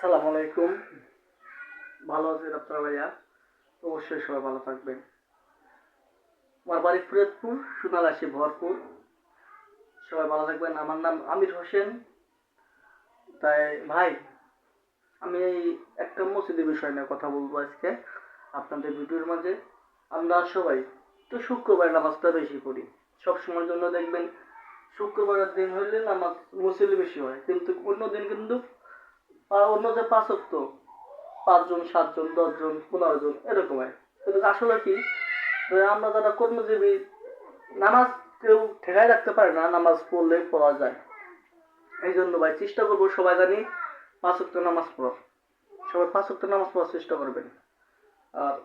আসসালামু আলাইকুম। ভালো আছেন আপনারা ভাইয়া? অবশ্যই সবাই ভালো থাকবেন। আমার বাড়ি ফরিদপুর, সোনাগাছি ভরপুর। সবাই ভালো থাকবেন। আমার নাম আমির হোসেন। তাই ভাই, আমি এই একটা মসজিদের বিষয় নিয়ে কথা বলবো আজকে আপনাদের ভিডিওর মাঝে। আমরা সবাই তো শুক্রবার নামাজটা বেশি পড়ি। সব সময়ের জন্য দেখবেন শুক্রবারের দিন হইলে নামাজ মুসল্লি বেশি হয়, কিন্তু অন্য দিন কিন্তু অন্য যে ৫ ওয়াক্ত ৫ জন ৭ জন ১০ জন ১৫ জন এরকম হয়। কিন্তু আসলে কি, যে আমরা যারা কর্মজীবী, নামাজ কেউ ঠেকাই রাখতে পারে না, নামাজ পড়লে পড়া যায়। এই জন্য ভাই চেষ্টা করবো সবাই জানি ৫ ওয়াক্ত নামাজ পড়ার। সবাই ৫ ওয়াক্ত নামাজ পড়ার চেষ্টা করবেন। আর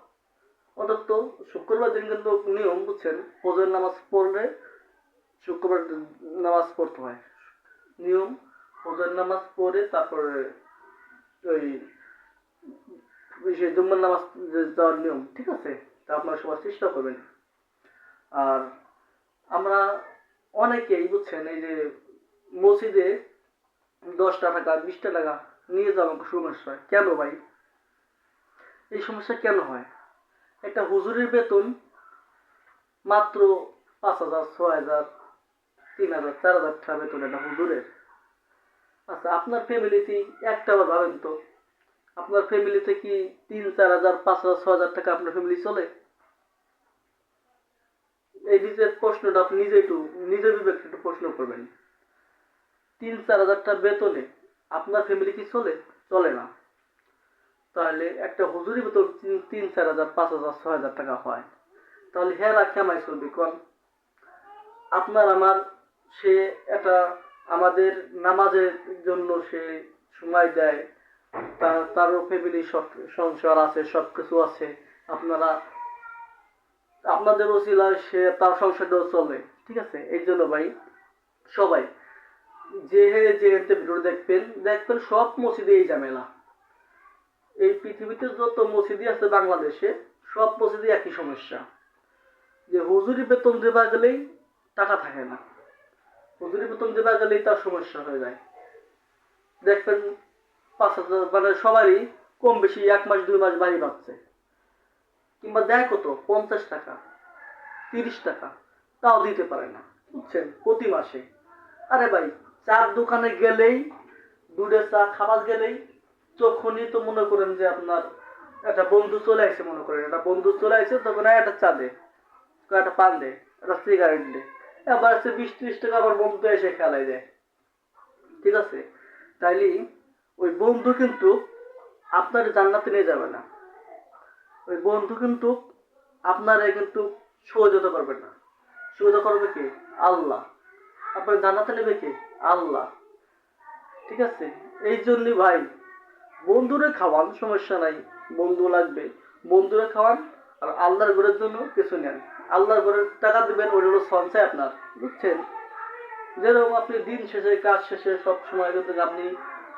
অন্তত শুক্রবার দিন কিন্তু নিয়ম বুঝছেন, ফজর নামাজ পড়লে শুক্রবার নামাজ পড়তে হয়। নিয়ম ফজর নামাজ পড়ে তারপরে ওই জুম্মার নামাজ যাওয়ার নিয়ম, ঠিক আছে? তা আপনারা সবার চেষ্টা করবেন। আর আমরা অনেকেই বুঝছেন এই যে মসজিদে ১০টা টাকা ২০টা টাকা নিয়ে যাওয়া সমস্যা হয়। কেন ভাই এই সমস্যা কেন হয়? একটা হুজুরের বেতন মাত্র ৫,০০০ ৬,০০০ ৩,০০০ ৪,০০০ টাকা বেতন একটা হুজুরের। আচ্ছা, আপনার ফ্যামিলিতে একটা বার ভাবেন তো, আপনার ফ্যামিলিতে কি ৩ ৪ হাজার ৫,০০০ ৬,০০০ টাকা আপনার ফ্যামিলি চলে? এই নিজের প্রশ্নটা আপনি নিজের বিবেককে একটু প্রশ্ন করবেন। ৩ ৪ হাজার টাকা বেতনে আপনার ফ্যামিলি কি চলে? চলে না। তাহলে একটা হুজুরি বেতন ৩ ৪ হাজার ৫,০০০ ৬,০০০ টাকা হয়, তাহলে হেরা কেমাই চলবে কন? আপনার আমার সে এটা আমাদের নামাজের জন্য সে সময় দেয়, তারও ফ্যামিলি সব সংসার আছে, সব কিছু আছে। আপনারা আপনাদের ওসিলায় সে তার সংসারটাও চলে, ঠিক আছে? এই জন্য ভাই সবাই যে ভিডিও দেখবেন সব মসজিদে এই ঝামেলা। এই পৃথিবীতে যত মসজিদই আছে বাংলাদেশে, সব মসজিদে একই সমস্যা, যে হুজুরি বেতন দেবা গেলেই টাকা থাকে না, হুজুরি বেতন দেবা গেলেই তার সমস্যা হয়ে যায়। দেখবেন ৫,০০০ মানে সবারই কম বেশি ১ মাস ২ মাস বাড়ি পাচ্ছে, কিংবা দেয় কত ৫০ টাকা ৩০ টাকা, তাও দিতে পারে না বুঝছেন, প্রতি মাসে। আরে ভাই, চার দোকানে গেলেই, দুধের চা খাবার গেলেই তখনই তো মনে করেন যে আপনার একটা বন্ধু চলে আসে, মনে করেন একটা বন্ধু চলে আসে, তখন একটা চা দে, একটা পান দে, একটা সিগারেট দে, এবার সে ২০ ৩০ টাকা আবার বন্ধু এসে খেলাই দেয়, ঠিক আছে? তাইলে ওই বন্ধু কিন্তু আপনার জান্নাতে নিয়ে যাবে না। ওই বন্ধু কিন্তু আপনার কিন্তু সহযোগিতা করবে না। সহযোগিতা করবে কি? আল্লাহ। আপনার জান্নাতে নেবে কি? আল্লাহ, ঠিক আছে? এই জন্যই ভাই বন্ধুরে খাওয়ান, সমস্যা নাই, বন্ধু লাগবে, বন্ধুরে খাওয়ান। আর আল্লাহর ঘরের জন্য কিছু নেন, আল্লাহর ঘরের টাকা দিবেন, ওটা হলো সঞ্চয় আপনার, বুঝছেন? যেরকম আপনি দিন শেষে কাজ শেষে সব সময় কিন্তু আপনি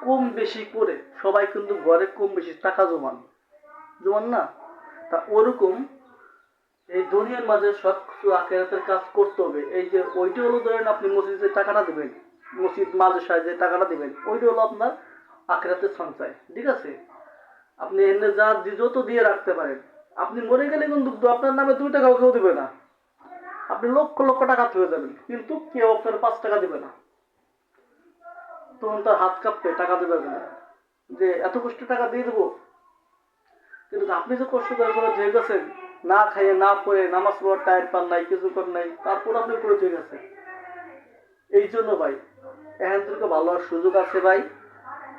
কম বেশি করে সবাই কিন্তু ঘরে কম বেশি টাকা জমান, জমান না? তা ওরকম এই দুনিয়ার মাঝে সব কিছু আখেরাতের কাজ করতে হবে। এই যে ওইটা হলো, ধরেন আপনি মসজিদে টাকাটা দিবেন, মসজিদ মাদ্রাসায় যে টাকাটা দিবেন, ওইটা হলো আপনার আখেরাতের সঞ্চয়, ঠিক আছে? আপনি এনে যা যত দিয়ে রাখতে পারেন, আপনি মরে গেলে কিন্তু আপনার নামে ২ টাকাও কেউ দিবে না। আপনি লক্ষ লক্ষ টাকা তুলে যাবেন, কিন্তু কেউ আপনার ৫ টাকা দিবে না। তখন তার হাত কাঁপবে, টাকা দেবে না, যে এত কষ্ট টাকা দিয়ে দেবো। কিন্তু আপনি যে কষ্ট করে করে যে গেছেন, না খাইয়ে না পড়ে, নামাজ পড়ার টাইম পান নাই, কিছু করেন নাই, তারপর আপনি করে যে গেছেন। এই জন্য ভাই এখান থেকে ভালো হওয়ার সুযোগ আছে ভাই।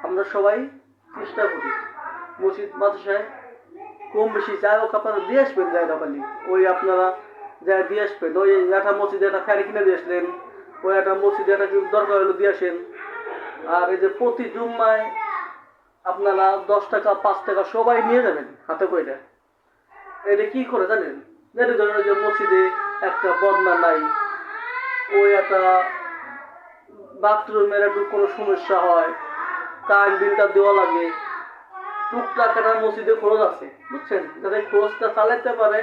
আমরা সবাই চেষ্টা করি মসজিদ মাদ্রাসায় কম বেশি যাই হোক আপনারা দিয়ে আসবেন, যাই দোকানি ওই আপনারা যাই দিয়ে আসবেন। ওই একটা মসজিদে একটা ফ্যান কিনে দিয়ে আসলেন, ওই একটা মসজিদে একটা দরকার হলো দিয়ে আসেন। আর এই যে প্রতি জুম্মায় আপনারা ১০ টাকা ৫ টাকা সবাই নিয়ে যাবেন হাতে করে। এটা কি করে জানেন? যেটা ধরেন যে মসজিদে একটা বদনা নাই, ওই একটা বাথরুমের একটু কোনো সমস্যা হয়, কারেন্ট বিলটা দেওয়া লাগে, টুকটাক একটা মসজিদে খরচ আছে, বুঝছেন? যাতে খরচটা চালাতে পারে,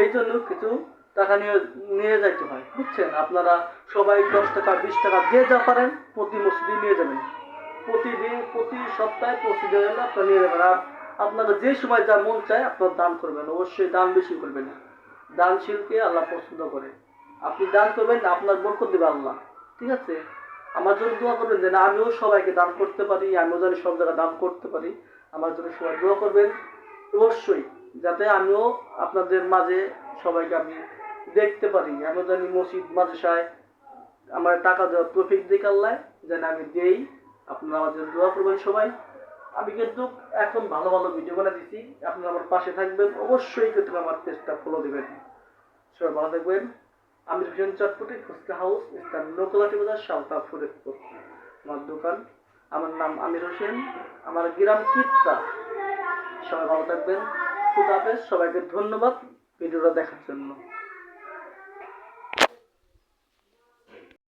এই জন্য কিছু টাকা নিয়ে নিয়ে যাইতে হয়, বুঝছেন? আপনারা সবাই ১০ টাকা ২০ টাকা যে যা পারেন প্রতি মসজিদে নিয়ে যাবেন, প্রতিদিন প্রতি সপ্তাহে প্রতিদিন হলে আপনার নিয়ে নেবেন। আর আপনাকে যে সময় যা মন চায় আপনার দান করবেন, অবশ্যই দান বেশি করবেন। দানশীলকে আল্লাহ পছন্দ করে। আপনি দান করবেন, আপনার বরকত দেবে আল্লাহ। ঠিক আছে, আমার জন্য দোয়া করবেন যে না আমিও সবাইকে দান করতে পারি, আমিও জানি সব জায়গায় দান করতে পারি। আমার জন্য সবাই দোয়া করবেন অবশ্যই, যাতে আমিও আপনাদের মাঝে সবাইকে আমি দেখতে পারি। আমিও জানি মসজিদ মাদ্রাসায় আমার টাকা দেওয়ার তৌফিক দিক আল্লাহ যেন আমি দেই। আপনারা আমার জন্য দোয়া করবেন সবাই। আমি কিন্তু এখন ভালো ভালো ভিডিও বানিয়ে দিচ্ছি, আপনারা আমার পাশে থাকবেন অবশ্যই, কিন্তু আমার পেজটা ফলো দিবেন। সবাই ভালো থাকবেন। আমি হোসেন চটপটি, ফুচকা হাউস, ইসলাম নকলাটি বাজার, সালতা ফরিদপুর আমার দোকান। আমার নাম আমির হোসেন, আমার গ্রাম কিত্তা। সবাই ভালো থাকবেন। খুদা হাফেজ। সবাইকে ধন্যবাদ ভিডিওটা দেখার জন্য।